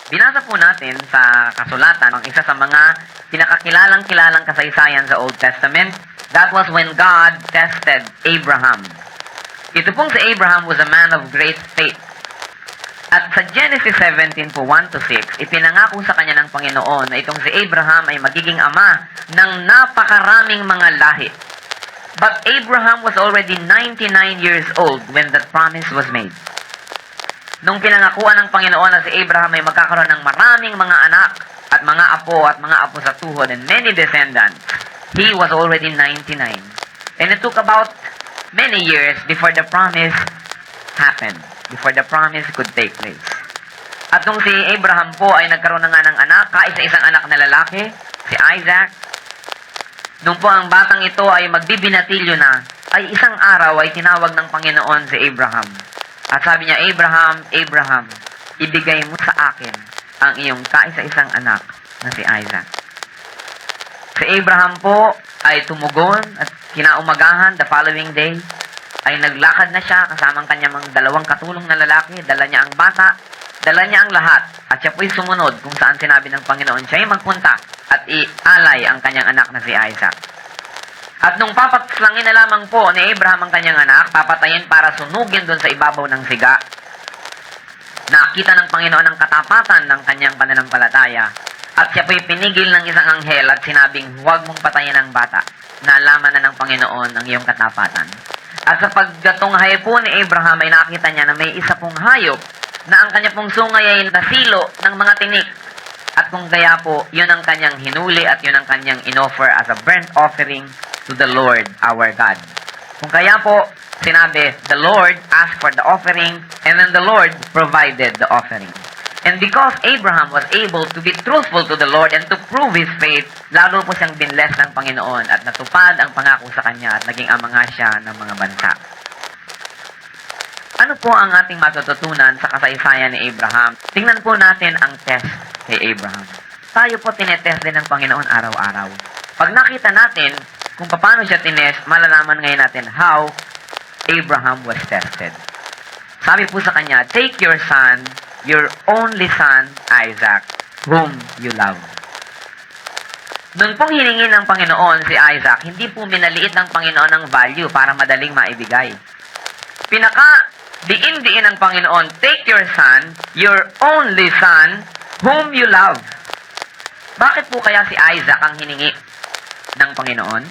Binasa po natin sa kasulatan ang isa sa mga pinakakilalang-kilalang kasaysayan sa Old Testament. That was when God tested Abraham. Ito pong si Abraham was a man of great faith. At sa Genesis 17 po, 1-6, ipinangako sa kanya ng Panginoon na itong si Abraham ay magiging ama ng napakaraming mga lahi. But Abraham was already 99 years old when that promise was made. Nung pinangakuan ng Panginoon na si Abraham ay magkakaroon ng maraming mga anak at mga apo sa tuhod and many descendants, he was already 99. And it took about many years before the promise happened, before the promise could take place. At nung si Abraham po ay nagkaroon na nga ng anak, kaisa-isang anak na lalaki, si Isaac, nung po ang batang ito ay magbibinatilyo na, ay isang araw ay tinawag ng Panginoon si Abraham. At sabi niya, Abraham, Abraham, ibigay mo sa akin ang iyong kaisa-isang anak na si Isaac. Si Abraham po ay tumugon at kinaumagahan, the following day, ay naglakad na siya kasamang kanyang mga dalawang katulong na lalaki, dala niya ang bata, dala niya ang lahat, at siya po'y sumunod kung saan sinabi ng Panginoon siya ay magpunta at ialay ang kanyang anak na si Isaac. At nung papaslangin na lamang po ni Abraham ang kanyang anak, papatayin para sunugin doon sa ibabaw ng siga, nakita ng Panginoon ang katapatan ng kanyang pananampalataya, at siya po'y pinigil ng isang anghel at sinabing, huwag mong patayin ang bata. Nalaman na ng Panginoon ang iyong katapatan. At sa paggatunghay po ni Abraham ay nakita niya na may isa pong hayop na ang kanya pong sungay ay nasilo ng mga tinik. At kung kaya po, yun ang kanyang hinuli at yun ang kanyang inoffer as a burnt offering to the Lord our God. Kung kaya po, sinabi, the Lord asked for the offering and then the Lord provided the offering. And because Abraham was able to be truthful to the Lord and to prove his faith, lalo po siyang binless ng Panginoon at natupad ang pangako sa kanya at naging ama nga siya ng mga bansa. Ano po ang ating matututunan sa kasaysayan ni Abraham? Tingnan po natin ang test kay Abraham. Tayo po tinetest din ng Panginoon araw-araw. Pag nakita natin kung paano siya tinest, malalaman ngayon natin how Abraham was tested. Sabi po sa kanya, take your son, your only son, Isaac, whom you love. Nung pong hiningi ng Panginoon si Isaac, hindi po minaliit ng Panginoon ang value para madaling maibigay. Diin ng Panginoon, take your son, your only son, whom you love. Bakit po kaya si Isaac ang hiningi ng Panginoon?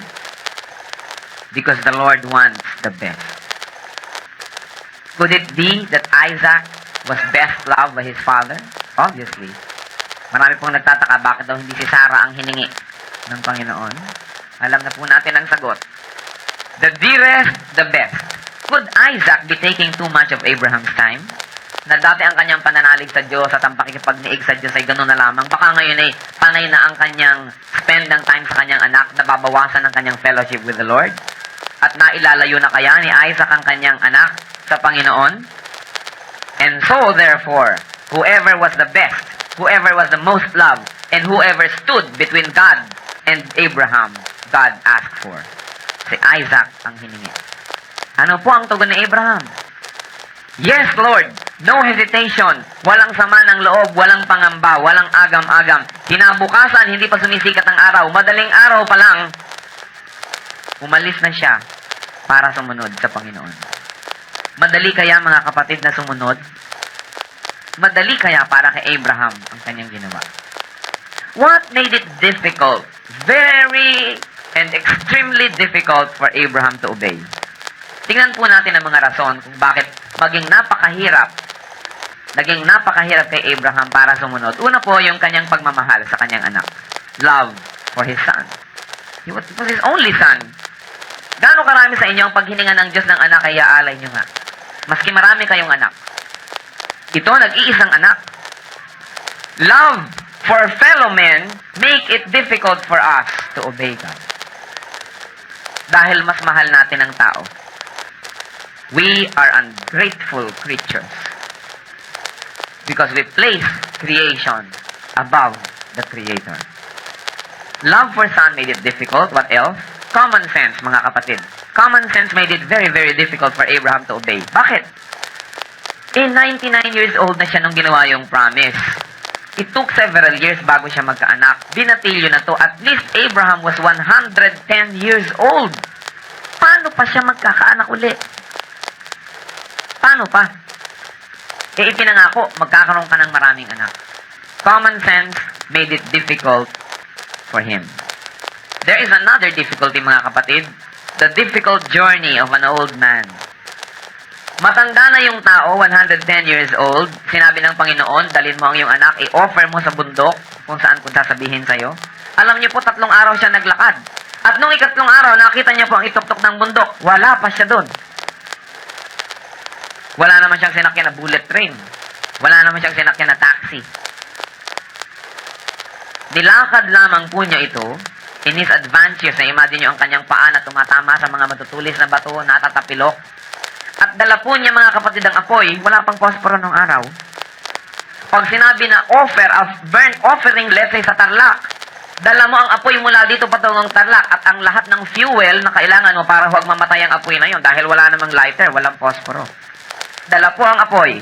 Because the Lord wants the best. Could it be that Isaac was best loved by his father? Obviously. Marami pong nagtataka bakit daw hindi si Sarah ang hiningi ng Panginoon. Alam na po natin ang sagot. The dearest, the best. Could Isaac be taking too much of Abraham's time? Na dati ang kanyang pananalig sa Diyos at ang pakikipagniig sa Diyos ay gano'n na lamang. Baka ngayon ay panay na ang kanyang spend ng time sa kanyang anak, nababawasan ang kanyang fellowship with the Lord. At nailalayo na kaya ni Isaac ang kanyang anak sa Panginoon? And so, therefore, whoever was the best, whoever was the most loved, and whoever stood between God and Abraham, God asked for. Si Isaac ang hiningi. Ano po ang tugon ni Abraham? Yes, Lord. No hesitation. Walang sama ng loob, walang pangamba, walang agam-agam. Kinabukasan, hindi pa sumisikat ang araw. Madaling araw pa lang, umalis na siya para sumunod sa Panginoon. Madali kaya mga kapatid na sumunod? Madali kaya para kay Abraham ang kanyang ginawa? What made it difficult? Very and extremely difficult for Abraham to obey. Tingnan po natin ang mga rason kung bakit naging napakahirap kay Abraham para sumunod. Una po, yung kanyang pagmamahal sa kanyang anak. Love for his son. It was his only son. Gaano karami sa inyo ang paghininga ng Diyos ng anak ay aalay nyo nga? Maski marami kayong anak. Ito, nag-iisang anak. Love for fellow men make it difficult for us to obey God. Dahil mas mahal natin ang tao. We are ungrateful creatures because we place creation above the Creator. Love for son made it difficult. What else? Common sense, mga kapatid. Common sense made it very, very difficult for Abraham to obey. Bakit? 99 years old na siya nung ginawa yung promise. It took several years bago siya magkaanak. Binatilyo na to. At least Abraham was 110 years old. Paano pa siya magkakaanak uli? Paano pa? Ipinangako, magkakaroon ka ng maraming anak. Common sense made it difficult for him. There is another difficulty, mga kapatid. The difficult journey of an old man. Matanda na yung tao, 110 years old. Sinabi ng Panginoon, dalhin mo ang iyong anak, i-offer mo sa bundok kung saan ko sasabihin sa'yo. Alam niyo po, 3 araw siya naglakad. At nung 4 araw, nakita niya po ang ituktok ng bundok. Wala pa siya doon. Wala naman siyang sinakyan na bullet train. Wala naman siyang sinakyan na taxi. Nilakad lamang po niya ito in his advance years. Na-imagine niyo ang kanyang paa na tumatama sa mga matutulis na bato, natatapilok. At dala po niya, mga kapatid, ang apoy, wala pang posporo ng araw. Pag sinabi na offer of burnt offering, let's say sa Tarlac, dala mo ang apoy mula dito patungong Tarlac at ang lahat ng fuel na kailangan mo para huwag mamatay ang apoy na yun dahil wala namang lighter, walang posporo. Dala po ang apoy.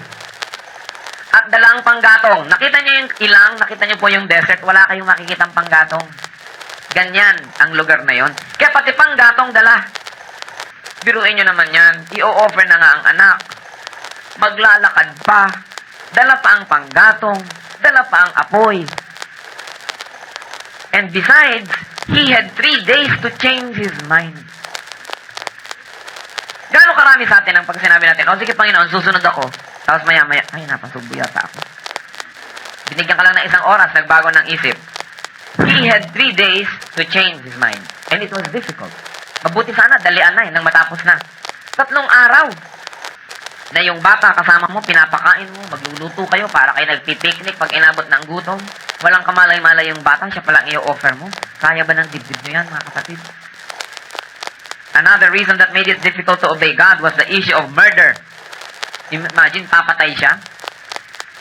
At dala ang panggatong. Nakita niyo yung ilang, nakita niyo po yung desert, wala kayong makikitang panggatong. Ganyan ang lugar na yon. Kaya pati panggatong dala. Biruin nyo naman yan. I-o-offer na nga ang anak. Maglalakad pa. Dala pa ang panggatong. Dala pa ang apoy. And besides, he had 3 days to change his mind. Gano'ng karami sa atin ang pag sinabi natin, o sige Panginoon, susunod ako. Tapos maya-maya, ay napasubo yata ako. Binigyan ka lang ng 1 oras, nagbago ng isip. He had 3 days to change his mind. And it was difficult. Mabuti sana, dalian na nang matapos na. 3 araw na yung bata kasama mo, pinapakain mo, magluluto kayo para kayo nagpipiknik pag inabot ng gutom. Walang kamalay-malay yung bata, siya palang i-offer mo. Kaya ba ng dibdib nyo yan, mga kapatid? Another reason that made it difficult to obey God was the issue of murder. Imagine, papatay siya.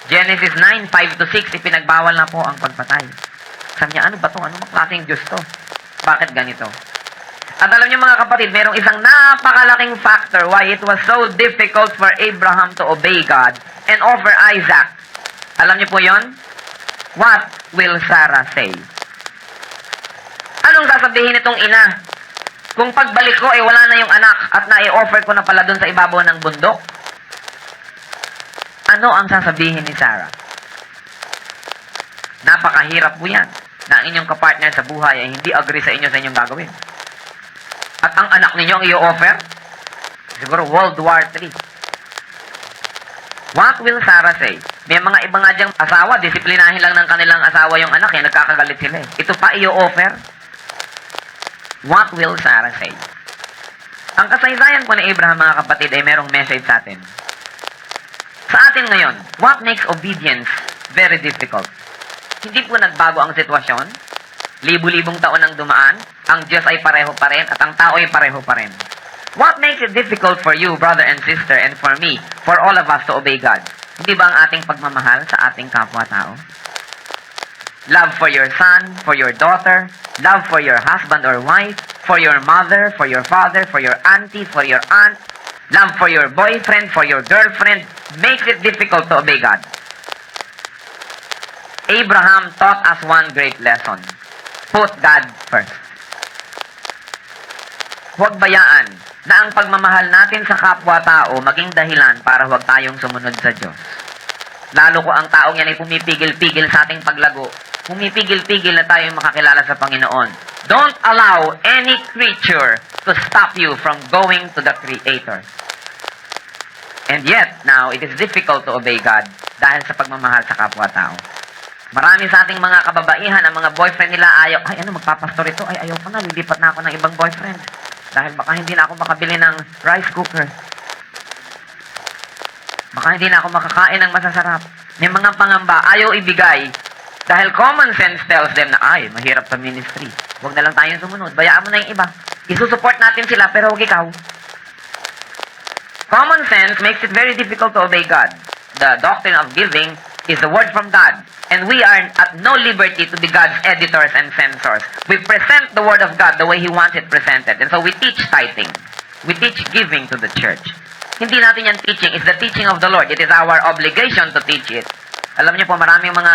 Genesis 9, 5-6, ipinagbawal na po ang pagpatay. Sabi niya, ano ba ito? Anong klaseng Diyos to? Bakit ganito? At alam niyo, mga kapatid, mayroong isang napakalaking factor why it was so difficult for Abraham to obey God and offer Isaac. Alam niyo po yon? What will Sarah say? Anong sasabihin nitong ina? Kung pagbalik ko, wala na yung anak at na-i-offer ko na pala dun sa ibabaw ng bundok? Ano ang sasabihin ni Sarah? Napakahirap po yan na ang inyong kapartner sa buhay ay hindi agree sa inyo sa inyong gagawin. At ang anak ninyo ang i-offer? Siguro World War III. What will Sarah say? May mga iba nga diyang asawa, disiplinahin lang ng kanilang asawa yung anak, nagkakagalit sila. Ito pa i-offer? What will Sarah say? Ang kasaysayan po ni Abraham, mga kapatid, ay merong message sa atin. Sa atin ngayon, what makes obedience very difficult? Hindi po nagbago ang sitwasyon. Libu-libong taon ang dumaan, ang Diyos ay pareho pa rin, at ang tao ay pareho pa rin. What makes it difficult for you, brother and sister, and for me, for all of us to obey God? Hindi ba ang ating pagmamahal sa ating kapwa-tao? Love for your son, for your daughter, love for your husband or wife, for your mother, for your father, for your auntie, for your aunt, love for your boyfriend, for your girlfriend, makes it difficult to obey God. Abraham taught us one great lesson. Put God first. Huwag bayaan na ang pagmamahal natin sa kapwa-tao maging dahilan para huwag tayong sumunod sa Diyos. Lalo ko ang taong yan ay pumipigil-pigil sa ating paglago. Pumipigil-pigil na tayong makakilala sa Panginoon. Don't allow any creature to stop you from going to the Creator. And yet, now, it is difficult to obey God dahil sa pagmamahal sa kapwa-tao. Marami sa ating mga kababaihan, ang mga boyfriend nila ayaw, magpapastor ito, ayaw ko na, lilipat na ako ng ibang boyfriend. Dahil baka hindi na ako makabili ng rice cooker. Baka hindi na ako makakain ng masasarap. May mga pangamba, ayaw ibigay. Dahil common sense tells them na, mahirap sa ministry. Huwag na lang tayong sumunod. Bayaan mo na yung iba. Isusupport natin sila, pero huwag ikaw. Common sense makes it very difficult to obey God. The doctrine of giving is the word from God. And we are at no liberty to be God's editors and censors. We present the word of God the way He wants it presented. And so we teach tithing. We teach giving to the church. Hindi natin yan teaching. It's the teaching of the Lord. It is our obligation to teach it. Alam niyo po, maraming mga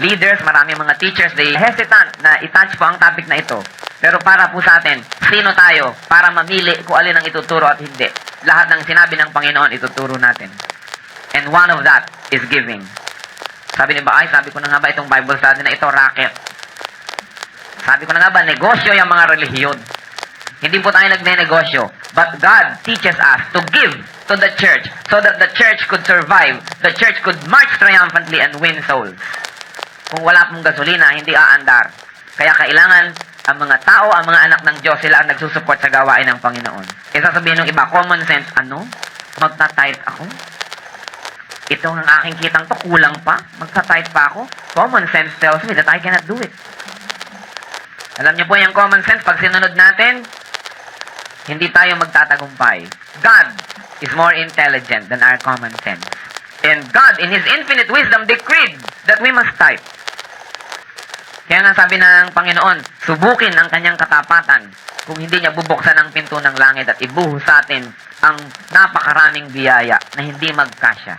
leaders, maraming mga teachers, they hesitant na i-touch po ang topic na ito. Pero para po sa atin, sino tayo para mamili kung alin ang ituturo at hindi? Lahat ng sinabi ng Panginoon, ituturo natin. And one of that is giving. Sabi ni Baay, sabi ko na nga ba itong Bible study na ito, racket. Sabi ko na nga ba, negosyo yung mga relihiyon. Hindi po tayo nagne-negosyo. But God teaches us to give to the church so that the church could survive. The church could march triumphantly and win souls. Kung wala pong gasolina, hindi aandar. Kaya kailangan ang mga tao, ang mga anak ng Diyos, sila ang nagsusupport sa gawain ng Panginoon. E sasabihin ng iba, common sense, ano? Magta-tithe ako? Ito ang aking kitang to, kulang pa? Magta-tithe pa ako? Common sense tells me that I cannot do it. Alam niyo po yung common sense, pag sinunod natin, hindi tayo magtatagumpay. God is more intelligent than our common sense. And God, in His infinite wisdom, decreed that we must tithe. Kaya nga sabi ng Panginoon, subukin ang kanyang katapatan kung hindi niya bubuksan ang pinto ng langit at ibuhos sa atin ang napakaraming biyaya na hindi magkasya.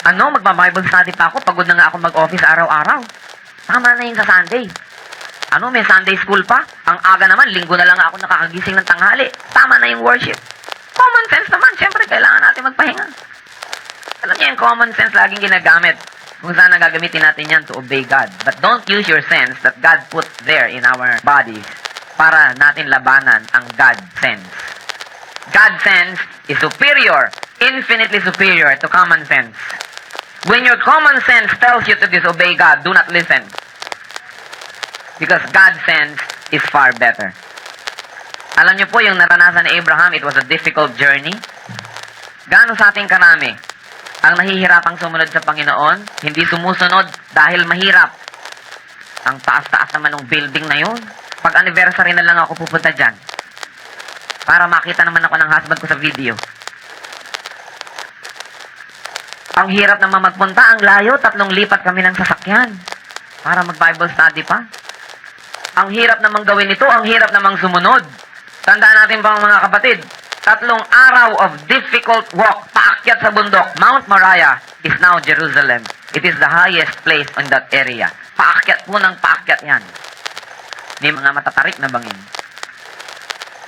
Ano, magba-Bible study pa ako? Pagod na nga ako mag-office araw-araw. Tama na yung sa Sunday. Ano, may Sunday school pa? Ang aga naman, linggo na lang ako nakakagising ng tanghali. Tama na yung worship. Common sense naman, syempre, kailangan natin magpahinga. Alam niyo, yung common sense laging ginagamit. Kung saan nagagamitin natin yan to obey God. But don't use your sense that God put there in our bodies para natin labanan ang God sense. God sense is superior, infinitely superior to common sense. When your common sense tells you to disobey God, do not listen. Because God's sense is far better. Alam niyo po, yung naranasan ni Abraham, it was a difficult journey. Gaano sa ating karami ang nahihirapang sumunod sa Panginoon, hindi sumusunod dahil mahirap. Ang taas-taas naman ng building na yun. Pag anniversary na lang ako pupunta dyan. Para makita naman ako ng husband ko sa video. Ang hirap naman magpunta, ang layo, 3 lipat kami ng sasakyan. Para mag-Bible study pa. Ang hirap namang gawin ito, ang hirap namang sumunod. Tandaan natin pa mga kapatid, 3 araw of difficult walk, paakyat sa bundok. Mount Moriah is now Jerusalem. It is the highest place in that area. Paakyat po ng paakyat yan. May mga matatarik na bangin.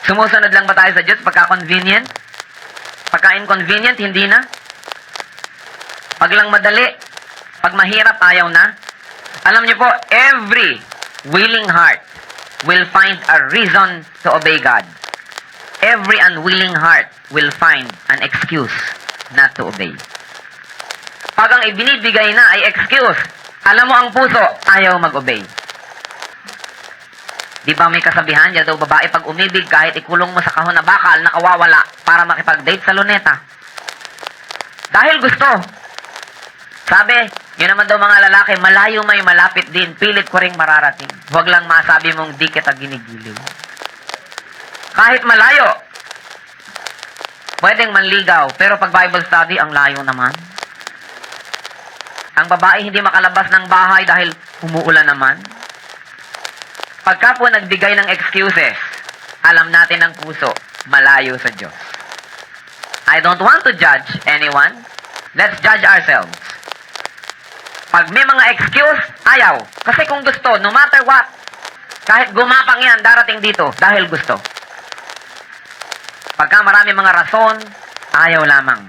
Sumusunod lang ba tayo sa Diyos pagka convenient? Pagka inconvenient, hindi na. Pag lang madali, pag mahirap, ayaw na. Alam niyo po, every willing heart will find a reason to obey God. Every unwilling heart will find an excuse not to obey. Pag ang ibinibigay na ay excuse, alam mo ang puso, ayaw mag-obey. Di ba may kasabihan, diyan daw babae pag umibig kahit ikulong mo sa kahon na bakal, nakawawala para makipag-date sa luneta. Dahil gusto. Sabi, yun naman daw mga lalaki, malayo may malapit din, pilit ko ring mararating. Huwag lang masabi mong di kita ginigiliw. Kahit malayo, pwedeng manligaw, pero pag Bible study, ang layo naman. Ang babae hindi makalabas ng bahay dahil umuulan naman. Pagka po nagbigay ng excuses, alam natin ng puso, malayo sa Diyos. I don't want to judge anyone. Let's judge ourselves. Pag may mga excuse, ayaw. Kasi kung gusto, no matter what, kahit gumapang yan, darating dito dahil gusto. Pagka marami mga rason, ayaw lamang.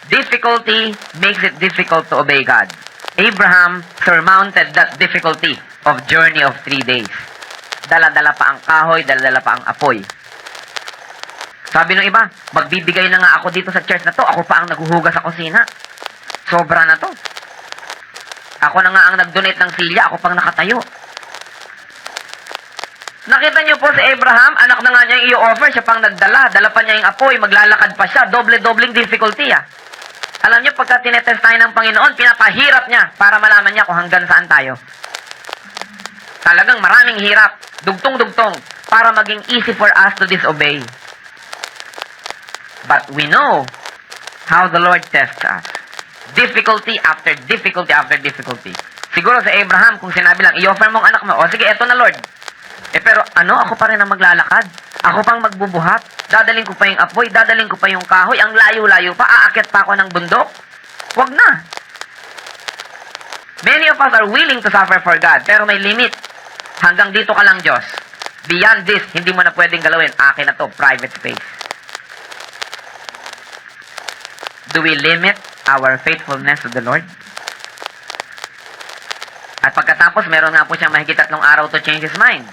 Difficulty makes it difficult to obey God. Abraham surmounted that difficulty of journey of 3 days. Dala-dala pa ang kahoy, dala-dala pa ang apoy. Sabi ng iba, magbibigay na nga ako dito sa church na to, ako pa ang naghuhugas sa kusina. Sobra na to. Ako na nga ang nag-donate ng silya, ako pang nakatayo. Nakita niyo po si Abraham, anak na nga niya yung i-offer, siya pang nagdala, dala pa niya yung apoy, maglalakad pa siya, doble-dobling difficulty ah. Alam niyo, pagka tinetest tayo ng Panginoon, pinapahirap niya para malaman niya kung hanggang saan tayo. Talagang maraming hirap, dugtong-dugtong, para maging easy for us to disobey. But we know how the Lord tests us. Difficulty after difficulty after difficulty. Siguro sa Abraham, kung sinabi lang, i-offer mong anak mo, o sige, eto na Lord. Pero ano, ako pa rin ang maglalakad. Ako pang magbubuhat. Dadaling ko pa yung apoy, dadaling ko pa yung kahoy, ang layo-layo pa, aakyat pa ako ng bundok. Huwag na. Many of us are willing to suffer for God, pero may limit. Hanggang dito ka lang, Diyos. Beyond this, hindi mo na pwedeng galawin. Akin na to, private space. Do we limit our faithfulness to the Lord? At pagkatapos, meron nga po siyang mahigit 3 araw to change his mind.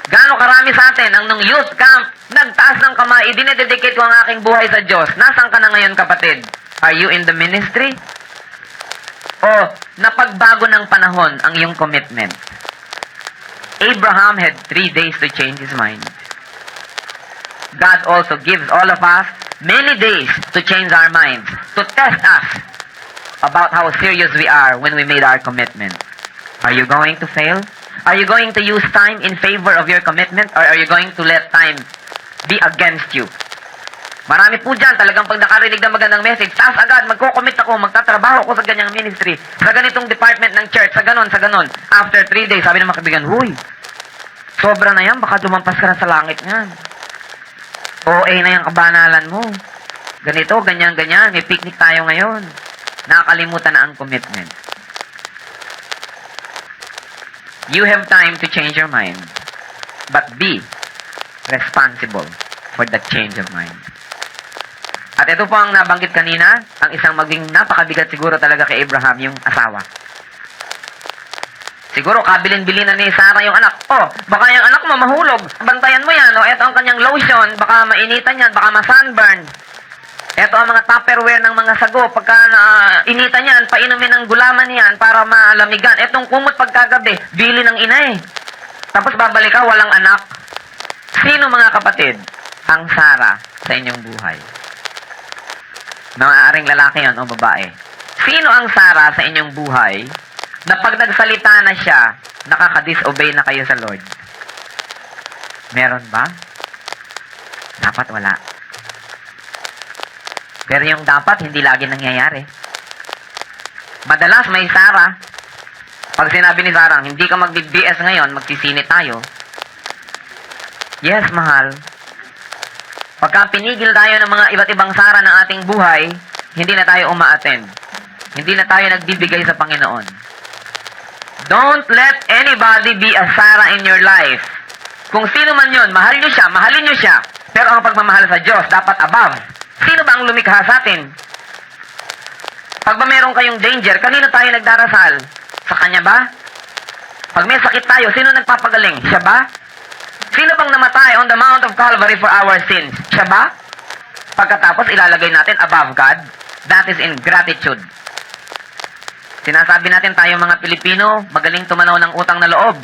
Gaano karami sa atin ang nung youth camp, nagtaas ng kamay, dinededicate ko ang aking buhay sa Diyos. Nasaan ka na ngayon, kapatid? Are you in the ministry? O napagbago ng panahon ang iyong commitment? Abraham had 3 days to change his mind. God also gives all of us many days to change our minds, to test us about how serious we are when we made our commitment. Are you going to fail? Are you going to use time in favor of your commitment, or are you going to let time be against you? Marami po dyan, talagang pag nakarinig ng magandang message, taas agad, magko-commit ako, magtatrabaho ako sa ganyang ministry, sa ganitong department ng church, sa ganon, sa ganon. After 3 days, sabi ng mga kaibigan, huy, sobra na yan, baka lumampas ka na sa langit niyan. OA na yung kabanalan mo. Ganito, ganyan, ganyan, may picnic tayo ngayon. Nakakalimutan na ang commitment. You have time to change your mind, but be responsible for the change of mind. At ito po ang nabanggit kanina, ang isang maging napakabigat siguro talaga kay Abraham, yung asawa. Siguro kabilin-bilinan ni Sarah yung anak. Oh, baka yung anak mo mahulog. Bantayan mo yan. O, ito ang kanyang lotion. Baka mainitan yan. Baka ma-sunburn. Ito ang mga Tupperware ng mga sago. Pagka initan yan, painumin ng gulaman yan para malamigan. Itong kumot pagkagabi, bili ng ina eh. Tapos babalik ka, walang anak. Sino mga kapatid ang Sarah sa inyong buhay? Maaaring lalaki yon o babae. Sino ang Sarah sa inyong buhay na pag nagsalita na siya, nakaka-disobey na kayo sa Lord? Meron ba? Dapat wala. Pero yung dapat, hindi lagi nangyayari. Madalas may Sarah. Pag sinabi ni Sarah, hindi ka mag-BS ngayon, magsisini tayo. Yes, mahal. Pagka pinigil tayo ng mga iba't ibang Sarah ng ating buhay, hindi na tayo uma-attend. Hindi na tayo nagbibigay sa Panginoon. Don't let anybody be a Sarah in your life. Kung sino man yun, mahal nyo siya, mahalin nyo siya. Pero ang pagmamahal sa Diyos, dapat above. Sino ba ang lumikha sa atin? Pag ba meron kayong danger, kanino tayo nagdarasal? Sa Kanya ba? Pag may sakit tayo, sino nagpapagaling? Siya ba? Sino bang namatay on the Mount of Calvary for our sins? Siya ba? Pagkatapos ilalagay natin above God, that is ingratitude. Sinasabi natin tayo mga Pilipino, magaling tumanaw ng utang na loob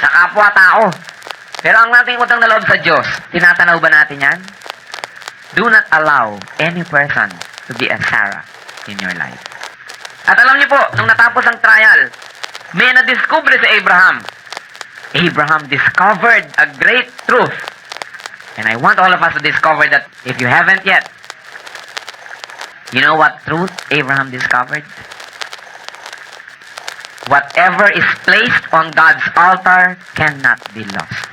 sa kapwa-tao. Pero ang ating utang na loob sa Diyos, tinatanaw ba natin yan? Do not allow any person to be a Sarah in your life. At alam niyo po, nung natapos ang trial, may na-discover si Abraham. Abraham discovered a great truth. And I want all of us to discover that if you haven't yet. You know what truth Abraham discovered? Whatever is placed on God's altar cannot be lost.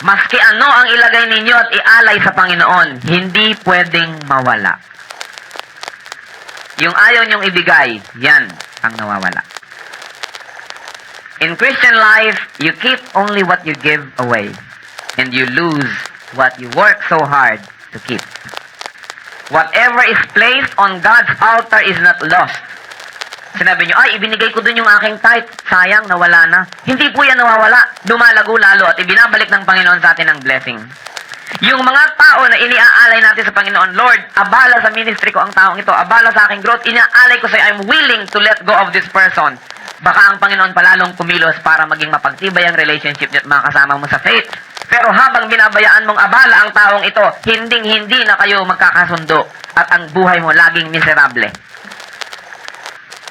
Maski ano ang ilagay ninyo at ialay sa Panginoon, hindi pwedeng mawala. Yung ayaw nyong ibigay, yan ang nawawala. In Christian life, you keep only what you give away, and you lose what you work so hard to keep. Whatever is placed on God's altar is not lost. Sinabi nyo, ay, ibinigay ko dun yung aking tithe. Sayang, nawala na. Hindi po yan nawawala. Lumalago lalo at ibinabalik ng Panginoon sa atin ang blessing. Yung mga tao na iniaalay natin sa Panginoon, Lord, abala sa ministry ko ang taong ito, abala sa aking growth, inaalay ko sa'yo, I'm willing to let go of this person. Baka ang Panginoon palalong kumilos para maging mapagtibay ang relationship niyo at mga kasama mo sa faith. Pero habang binabayaan mong abala ang taong ito, hinding-hindi na kayo magkakasundo at ang buhay mo laging miserable.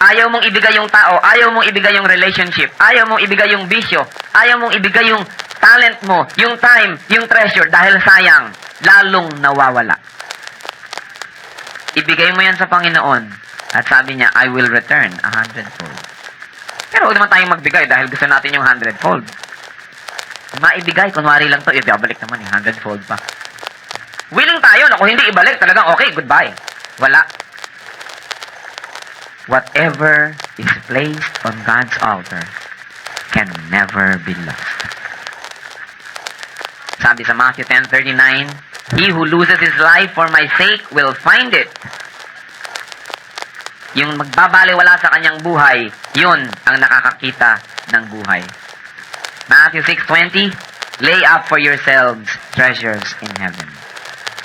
Ayaw mong ibigay yung tao, ayaw mong ibigay yung relationship, ayaw mong ibigay yung bisyo, ayaw mong ibigay yung talent mo, yung time, yung treasure, dahil sayang, lalong nawawala. Ibigay mo yan sa Panginoon, at sabi niya, I will return 100-fold. Pero huwag naman tayong magbigay dahil gusto natin yung 100-fold. Maibigay, kunwari lang to, ibabalik naman yung 100-fold pa. Willing tayo na kung hindi ibalik, talagang okay, goodbye. Wala. Whatever is placed on God's altar can never be lost. Sabi sa Matthew 10:39, he who loses his life for my sake will find it. Yung magbabaliwala sa kanyang buhay, yun ang nakakakita ng buhay. Matthew 6:20, lay up for yourselves treasures in heaven.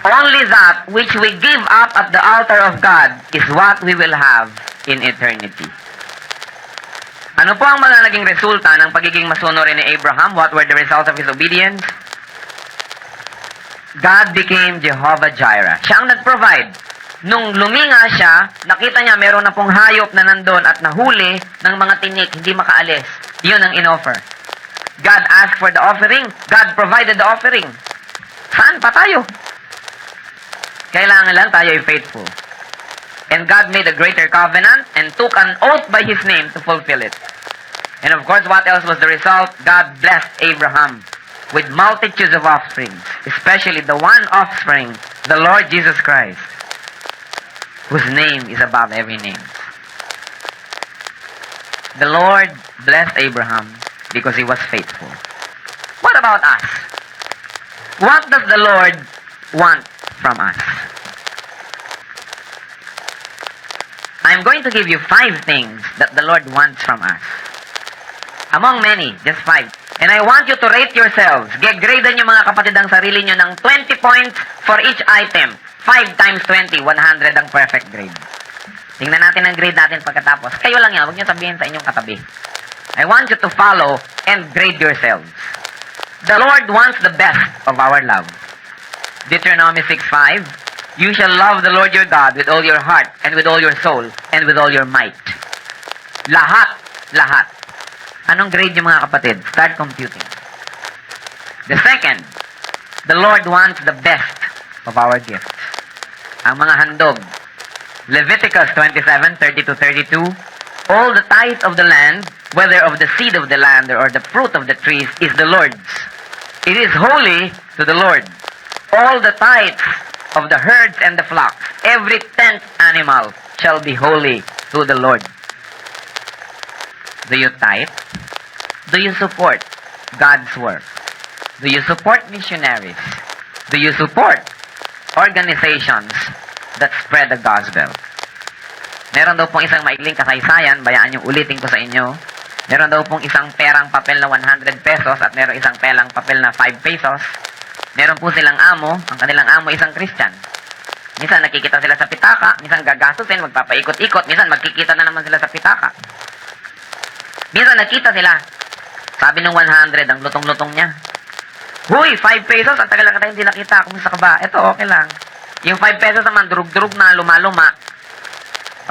Only that which we give up at the altar of God is what we will have in eternity. Ano po ang mga naging resulta ng pagiging masunurin ni Abraham? What were the results of his obedience? God became Jehovah Jireh. Siya ang nag-provide. Nung luminga siya, nakita niya meron na pong hayop na nandun at nahuli ng mga tinik, hindi makaalis. Yun ang in-offer. God asked for the offering. God provided the offering. Saan pa tayo? Kailangan lang tayo ay faithful. And God made a greater covenant and took an oath by His name to fulfill it. And of course, what else was the result? God blessed Abraham with multitudes of offspring, especially the one offspring, the Lord Jesus Christ, whose name is above every name. The Lord blessed Abraham because he was faithful. What about us? What does the Lord want from us? I'm going to give you 5 things that the Lord wants from us. Among many, just 5. And I want you to rate yourselves. Gradean nyo mga kapatid ang sarili nyo ng 20 points for each item. 5 times 20, 100 ang perfect grade. Tingnan natin ang grade natin pagkatapos. Kayo lang yan, huwag nyo sabihin sa inyong katabi. I want you to follow and grade yourselves. The Lord wants the best of our love. Deuteronomy 6:5, you shall love the Lord your God with all your heart, and with all your soul, and with all your might. Lahat. Anong grade yung mga kapatid? Start computing. The second, the Lord wants the best of our gifts. Ang mga handog. Leviticus 27:30-32, all the tithe of the land, whether of the seed of the land or the fruit of the trees, is the Lord's. It is holy to the Lord. All the tithes of the herds and the flocks, every 10th animal shall be holy to the Lord. Do you tithe? Do you support God's work? Do you support missionaries? Do you support organizations that spread the gospel? Meron daw pong isang maikling kasaysayan, bayaan yung ulitin ko sa inyo. Meron daw pong isang perang papel na 100 pesos at meron isang pelang papel na 5 pesos. Meron po silang amo, ang kanilang amo isang Christian. Minsan nakikita sila sa pitaka, minsan gagastusin, magpapaikot-ikot, minsan magkikita na naman sila sa pitaka. Minsan nakita sila, sabi ng 100, ang lutong-lutong niya. Huy, 5 pesos, ang tagal na hindi nakita, kumusta ka ba? Ito, okay lang. Yung 5 pesos naman, durug-durug na, luma-luma.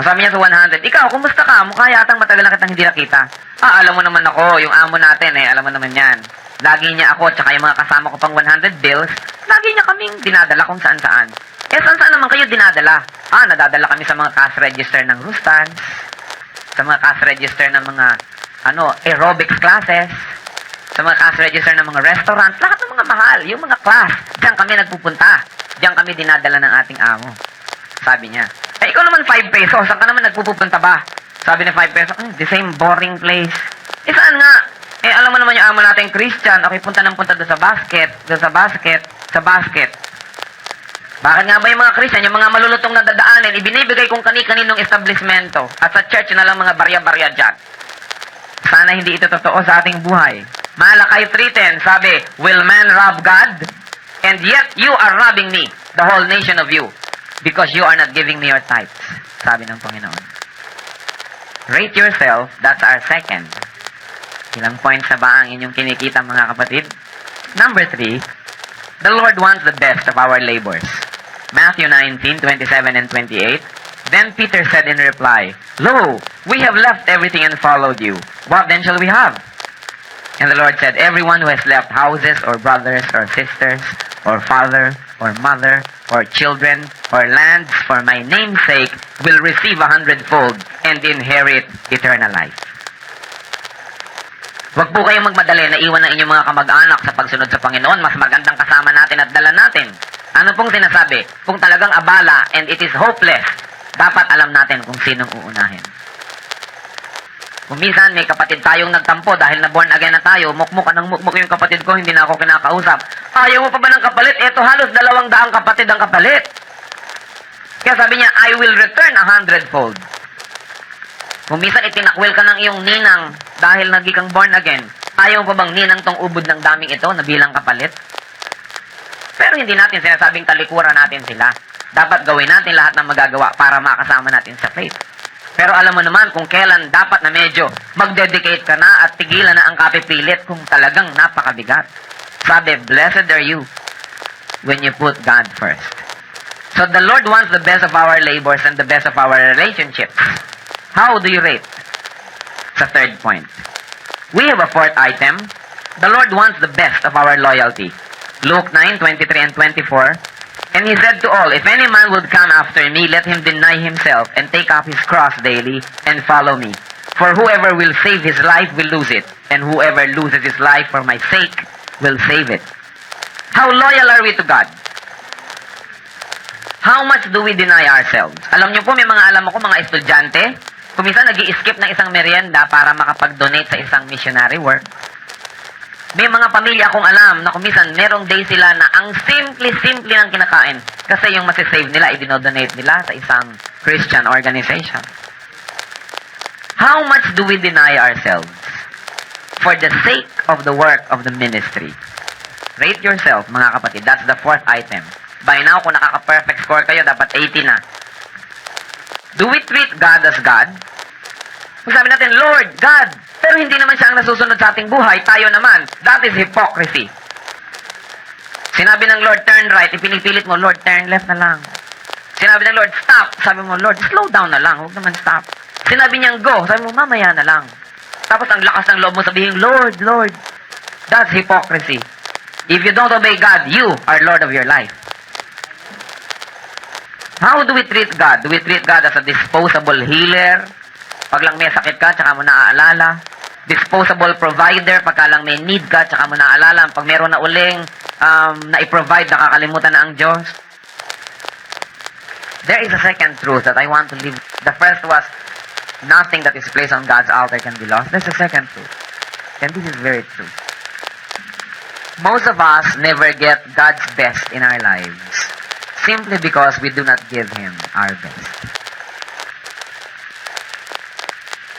Sabi niya sa 100, ikaw, kumusta ka? Mukha yatang matagal na kitang hindi nakita. Alam mo naman ako, yung amo natin alam mo naman yan. Lagi niya ako, tsaka yung mga kasama ko pang 100 bills, lagi niya kaming dinadala kung saan-saan. Saan-saan naman kayo dinadala? Nadadala kami sa mga cash register ng Rustans, sa mga cash register ng mga, aerobics classes, sa mga cash register ng mga restaurants, lahat ng mga mahal, yung mga class, diyan kami nagpupunta. Diyan kami dinadala ng ating amo. Sabi niya, ikaw naman 5 pesos, saan ka naman nagpupunta ba? Sabi ni 5 pesos, the same boring place. Saan nga? Alam mo naman yung amo natin Christian, okay, punta doon sa basket. Bakit nga ba yung mga Christian, yung mga malulutong na dadaanin, ibinibigay kung kani-kaninong establishmento, at sa church na lang mga barya-barya dyan. Sana hindi ito totoo sa ating buhay. Malakay 3:10, sabi, will man rob God? And yet you are robbing me, the whole nation of you, because you are not giving me your tithes. Sabi ng Panginoon. Rate yourself, that's our second. Ilang points na ba ang inyong kinikita, mga kapatid? Number 3, the Lord wants the best of our labors. Matthew 19:27 and 28. Then Peter said in reply, Lo, we have left everything and followed you. What then shall we have? And the Lord said, everyone who has left houses or brothers or sisters or father or mother or children or lands for my name's sake will receive 100-fold and inherit eternal life. Huwag po kayong magmadali na iwan ng inyong mga kamag-anak sa pagsunod sa Panginoon. Mas magandang kasama natin at dala natin. Ano pong sinasabi? Kung talagang abala and it is hopeless, dapat alam natin kung sinong uunahin. Kung minsan may kapatid tayong nagtampo dahil na born again na tayo, mukmuk ng mukmuk yung kapatid ko, hindi na ako kinakausap. Ayaw mo pa ba ng kapalit? Eto halos 200 kapatid ang kapalit. Kaya sabi niya, I will return 100-fold. Kung minsan itinakwil ka ng iyong ninang dahil naging kang born again, ayaw mo pa bang ninang tong ubod ng daming ito na bilang kapalit? Pero hindi natin sinasabing talikuran natin sila. Dapat gawin natin lahat ng magagawa para makasama natin sa faith. Pero alam mo naman kung kailan dapat na medyo mag-dedicate ka na at tigilan na ang kapipilit kung talagang napakabigat. Sabi, blessed are you when you put God first. So the Lord wants the best of our labors and the best of our relationships. How do you rate? Sa third point. We have a fourth item. The Lord wants the best of our loyalty. Luke 9:23 and 24. And he said to all, if any man would come after me, let him deny himself and take up his cross daily and follow me. For whoever will save his life will lose it, and whoever loses his life for my sake will save it. How loyal are we to God? How much do we deny ourselves? Alam niyo po, may mga alam ako, mga estudyante, kung minsan nag-i-skip ng isang merienda para makapag-donate sa isang missionary work. May mga pamilya akong alam na kung minsan merong day sila na ang simple-simple ng kinakain kasi yung masisave nila, i-donate nila sa isang Christian organization. How much do we deny ourselves for the sake of the work of the ministry? Rate yourself, mga kapatid. That's the fourth item. By now, kung nakaka-perfect score kayo, dapat 80 na. Do we treat God as God? Kung sabi natin, Lord, God, pero hindi naman siya ang nasusunod sa ating buhay, tayo naman. That is hypocrisy. Sinabi ng Lord, turn right, ipinipilit mo, Lord, turn left na lang. Sinabi ng Lord, stop. Sabi mo, Lord, slow down na lang, huwag naman stop. Sinabi niyang go, sabi mo, mamaya na lang. Tapos ang lakas ng loob mo sabihin, Lord, Lord. That's hypocrisy. If you don't obey God, you are Lord of your life. How do we treat God? Do we treat God as a disposable healer? Pag lang may sakit ka, tsaka mo naaalala. Disposable provider, pagka lang may need ka, tsaka mo naaalala. Pag meron na uling na-i-provide, nakakalimutan na ang Diyos. There is a second truth that I want to leave. The first was, nothing that is placed on God's altar can be lost. There's a second truth. And this is very true. Most of us never get God's best in our lives simply because we do not give Him our best.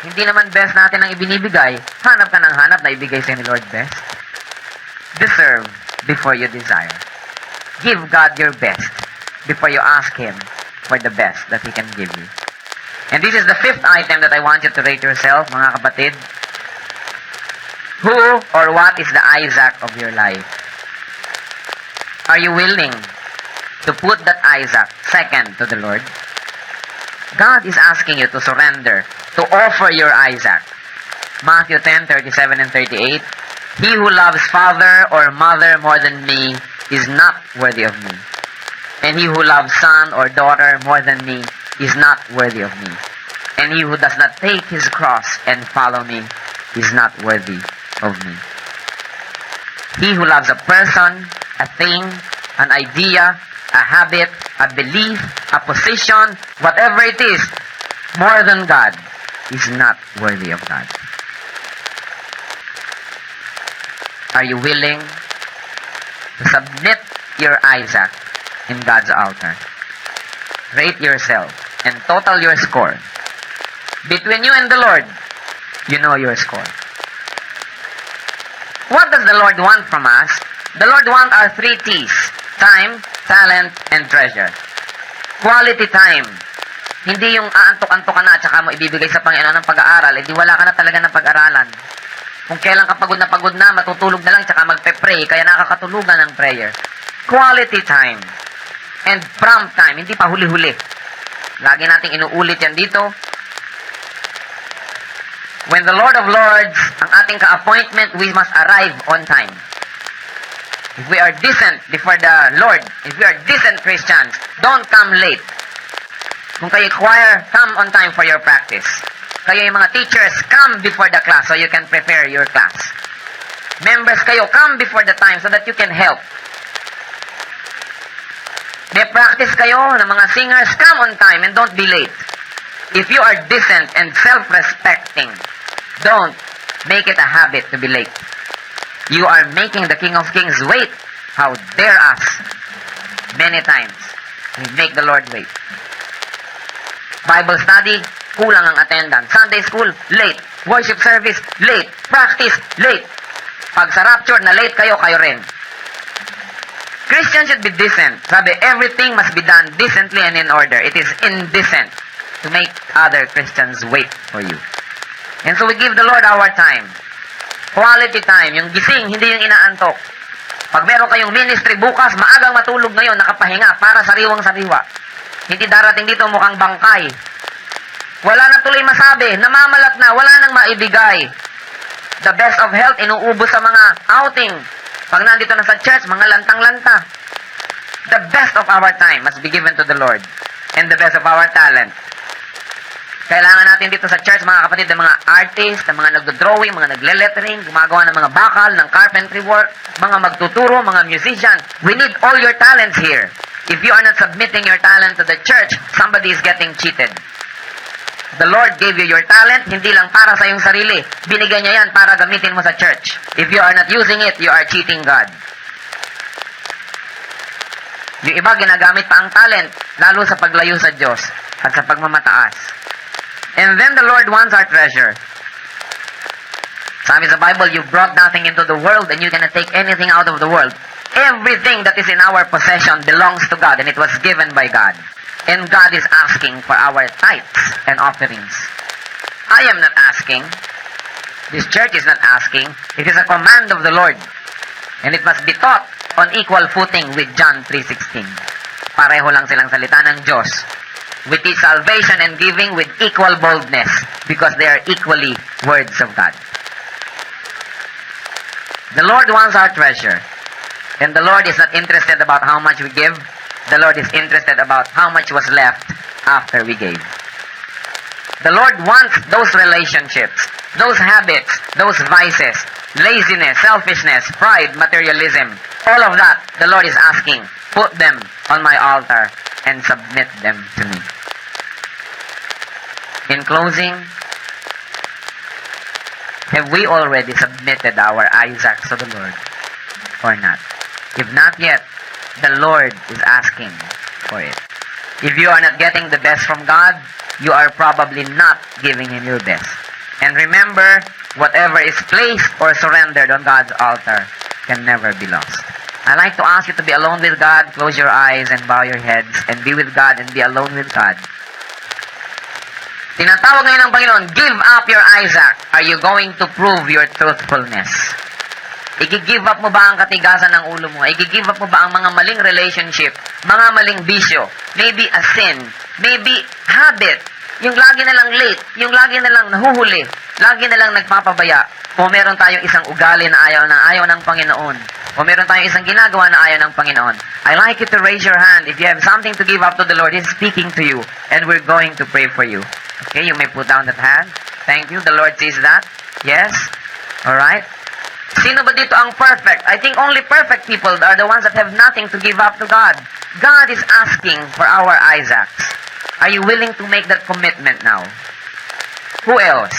Hindi naman best natin ang ibinibigay. Hanap ka ng hanap na ibigay sa ni Lord best. Deserve before you desire. Give God your best before you ask Him for the best that He can give you. And this is the fifth item that I want you to rate yourself, mga kapatid. Who or what is the Isaac of your life? Are you willing to put that Isaac second to the Lord? God is asking you to surrender, to offer your Isaac. Matthew 10:37 and 38. He who loves father or mother more than me is not worthy of me. And he who loves son or daughter more than me is not worthy of me. And he who does not take his cross and follow me is not worthy of me. He who loves a person, a thing, an idea, a habit, a belief, a position, whatever it is, more than God, is not worthy of God. Are you willing to submit your Isaac in God's altar? Rate yourself and total your score. Between you and the Lord, you know your score. What does the Lord want from us? The Lord wants our 3 T's. Time, talent, and treasure. Quality time. Hindi yung aantok-antok ka na at saka mo ibibigay sa Panginoon ng pag-aaral, di wala ka na talaga ng pag-aralan. Kung kailan ka pagod na, matutulog na lang tsaka magpe-pray, kaya nakakatulugan ng prayer. Quality time. And prompt time, hindi pa huli-huli. Lagi nating inuulit yan dito. When the Lord of Lords, ang ating ka-appointment, we must arrive on time. If we are decent before the Lord, if we are decent Christians, don't come late. Kung kayo choir, come on time for your practice. Kayo yung mga teachers, come before the class so you can prepare your class. Members kayo, come before the time so that you can help. May practice kayo ng mga singers, come on time and don't be late. If you are decent and self-respecting, don't make it a habit to be late. You are making the King of Kings wait. How dare us? Many times, we make the Lord wait. Bible study, kulang ang attendance. Sunday school, late. Worship service, late. Practice, late. Pag sa rapture, na late kayo, kayo rin. Christians should be decent. Sabi, everything must be done decently and in order. It is indecent to make other Christians wait for you. And so we give the Lord our time. Quality time. Yung gising, hindi yung inaantok. Pag meron kayong ministry bukas, maagang matulog ngayon, nakapahinga, para sariwang-sariwa. Hindi darating dito mukhang bangkay. Wala na tuloy masabi, namamalat na, wala nang maibigay. The best of health, inuubos sa mga outing. Pag nandito na sa church, mga lantang-lanta. The best of our time must be given to the Lord. And the best of our talent. Kailangan natin dito sa church, mga kapatid, ng mga artist, ng mga nagdo-drawing, mga nagle-lettering, gumagawa ng mga bakal, ng carpentry work, mga magtuturo, mga musician. We need all your talents here. If you are not submitting your talent to the church, somebody is getting cheated. The Lord gave you your talent, hindi lang para sa iyong sarili. Binigyan niya yan para gamitin mo sa church. If you are not using it, you are cheating God. Yung iba, ginagamit pa ang talent, lalo sa paglayo sa Diyos at sa pagmamataas. And then the Lord wants our treasure. Sabi sa Bible, you brought nothing into the world and you cannot take anything out of the world. Everything that is in our possession belongs to God and it was given by God. And God is asking for our tithes and offerings. I am not asking. This church is not asking. It is a command of the Lord. And it must be taught on equal footing with John 3:16. Pareho lang silang salita ng Diyos. We teach salvation and giving with equal boldness because they are equally words of God. The Lord wants our treasure. And the Lord is not interested about how much we give. The Lord is interested about how much was left after we gave. The Lord wants those relationships, those habits, those vices, laziness, selfishness, pride, materialism. All of that, the Lord is asking, put them on my altar and submit them to me. In closing, have we already submitted our Isaacs to the Lord or not? If not yet, the Lord is asking for it. If you are not getting the best from God, you are probably not giving Him your best. And remember, whatever is placed or surrendered on God's altar can never be lost. I like to ask you to be alone with God, close your eyes and bow your heads, and be with God and be alone with God. Tinatawag ngayon ng Panginoon, give up your Isaac. Are you going to prove your truthfulness? I-give up mo ba ang katigasan ng ulo mo? I-give up mo ba ang mga maling relationship, mga maling bisyo, maybe a sin, maybe habit, yung lagi na lang late, yung lagi na lang nahuhuli, lagi na lang nagpapabaya, o meron tayong isang ugali na ayaw ng Panginoon, o meron tayong isang ginagawa na ayaw ng Panginoon. I like you to raise your hand if you have something to give up to the Lord. He's speaking to you, and we're going to pray for you. Okay, you may put down that hand. Thank you. The Lord sees that. Yes? Alright? Sino ba dito ang perfect? I think only perfect people are the ones that have nothing to give up to God. God is asking for our Isaacs. Are you willing to make that commitment now? Who else?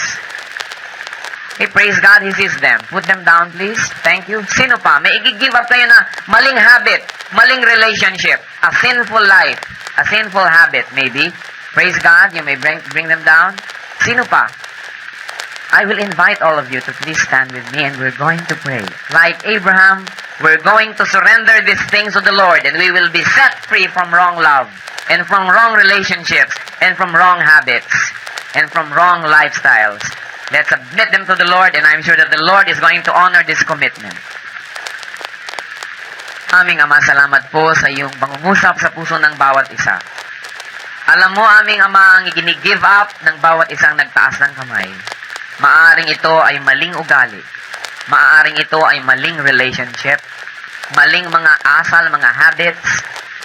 Hey, praise God, He sees them. Put them down, please. Thank you. Sino pa? May i-give up kayo na maling habit, maling relationship, a sinful life, a sinful habit, maybe. Praise God, you may bring them down. Sino pa? I will invite all of you to please stand with me and we're going to pray. Like Abraham, we're going to surrender these things to the Lord and we will be set free from wrong love and from wrong relationships and from wrong habits and from wrong lifestyles. Let's submit them to the Lord and I'm sure that the Lord is going to honor this commitment. Aming Ama, salamat po sa iyong pangungusap sa puso ng bawat isa. Alam mo, aming Ama, ang i-give up ng bawat isang nagtaas ng kamay. Maaring ito ay maling ugali. Maaring ito ay maling relationship. Maling mga asal, mga habits.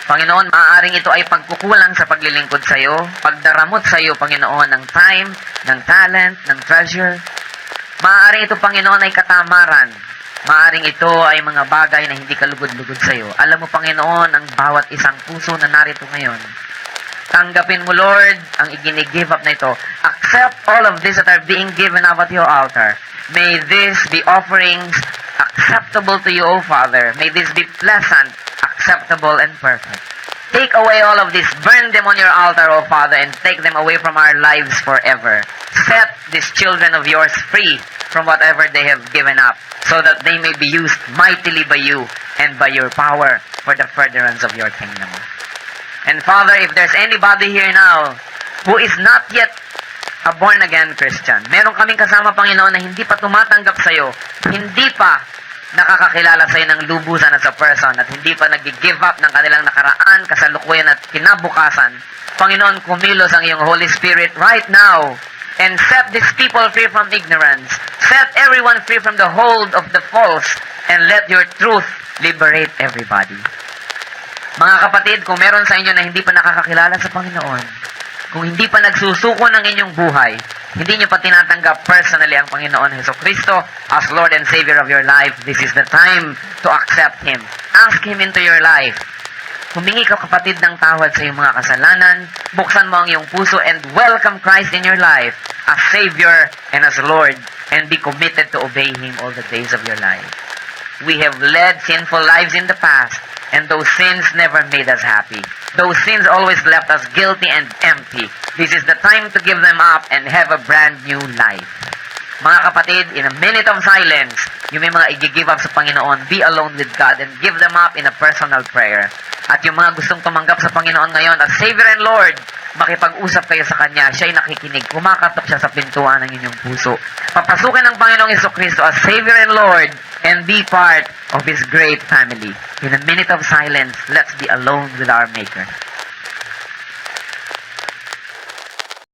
Panginoon, maaaring ito ay pagkukulang sa paglilingkod sa iyo, pagdaramot sa iyo, Panginoon, ng time, ng talent, ng treasure. Maaaring ito, Panginoon, ay katamaran. Maaaring ito ay mga bagay na hindi kalugod-lugod sa iyo. Alam mo, Panginoon, ang bawat isang puso na narito ngayon. Tanggapin mo, Lord, ang igini-give up na ito. Accept all of this that are being given up at your altar. May this be offerings acceptable to you, O Father. May this be pleasant, acceptable, and perfect. Take away all of this. Burn them on your altar, O Father, and take them away from our lives forever. Set these children of yours free from whatever they have given up, so that they may be used mightily by you and by your power for the furtherance of your kingdom. And Father, if there's anybody here now who is not yet a born-again Christian, meron kaming kasama, Panginoon, na hindi pa tumatanggap sa iyo, hindi pa nakakakilala sa iyo ng lubusan as a person, at hindi pa nag-give up ng kanilang nakaraan, kasalukuyan at kinabukasan. Panginoon, kumilos ang iyong Holy Spirit right now and set these people free from ignorance. Set everyone free from the hold of the false, and let your truth liberate everybody. Mga kapatid, kung meron sa inyo na hindi pa nakakakilala sa Panginoon, kung hindi pa nagsusuko ng inyong buhay, hindi nyo pa tinatanggap personally ang Panginoon Jesucristo as Lord and Savior of your life, this is the time to accept Him. Ask Him into your life. Humingi ka, kapatid, ng tawad sa iyong mga kasalanan, buksan mo ang iyong puso and welcome Christ in your life as Savior and as Lord, and be committed to obey Him all the days of your life. We have led sinful lives in the past, and those sins never made us happy. Those sins always left us guilty and empty. This is the time to give them up and have a brand new life. Mga kapatid, in a minute of silence, yung may mga i-give up sa Panginoon, be alone with God and give them up in a personal prayer. At yung mga gustong tumanggap sa Panginoon ngayon as Savior and Lord, makipag-usap kayo sa Kanya, siya'y nakikinig, kumakatok siya sa pintuan ng inyong puso. Papasukin ng Panginoong Jesucristo as Savior and Lord and be part of His great family. In a minute of silence, let's be alone with our Maker.